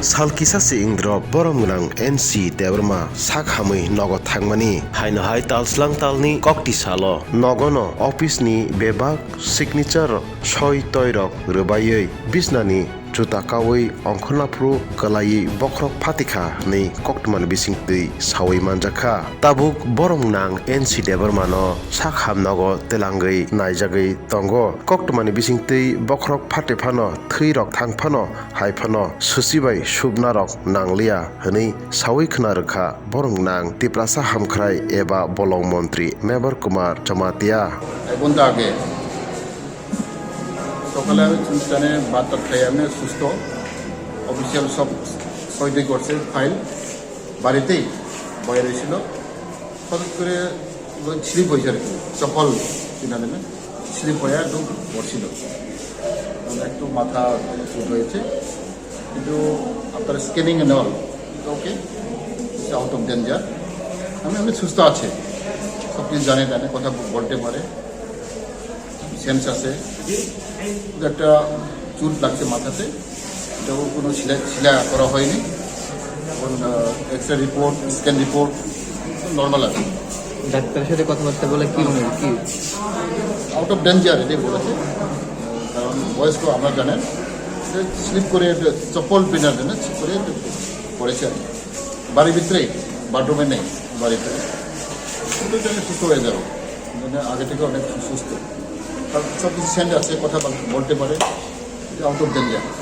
salkisasi ingdrop boromgnang NC debrma sakhamui nogo thangmani haino hai talslang talni kokti salo nogono office ni bebak signature soi toirok rubayei bisnani juta kawi ongkhonapru kalai bokrok phatika nei koktman bisingtui sawi manjaka tabuk borongnang NC debrmano sakhamnago telangei naijagei tongo koktmani bisingtui bokrok phatephano thirok thangphano haifano susibai subnarok nanglia hini sawi khnarakha borongnang tiprasa hamkhrai eba bolong mantri Mebar Kumar Jamatia ঘন্টা আগে সকালে আমি অনুষ্ঠানে বার্তা খাই আমি সুস্থ official সব সইটি করছে ফাইল বাড়িতেই বয়ে রয়েছিল হঠাৎ করে স্লিপ হয়েছে আর কি চপল কিনা দেবে স্লিপ হয়ে একদম পড়ছিল একটু মাথা চুট হয়েছে কিন্তু আপনার scanning and all okay out of danger আমি সুস্থ আছে সব কিছু জানে কথা বলতে পারে সেন্স আছে একটা চুট লাগছে মাথাতে এটাও কোনো শিলা করা হয়নি এবং X ray report scan report normal আছে ডাক্তারের সাথে কথাবার্তা বলে কি মনে কি আউট অফ ডেঞ্জার এটাই বলেছে কারণ বয়স্ক আমরা জানেন স্লিপ করে চপ্পল পিনার জন্য স্লিপ করে পড়েছে আর বাড়ির ভিতরেই বাথরুমে নেই বাড়িতে কিন্তু সুস্থ হয়ে যাবো আগে থেকে অনেক সুস্থ সব কিছু সেন্ড আছে কথা বলতে পারে আউট অফ ডেঞ্জার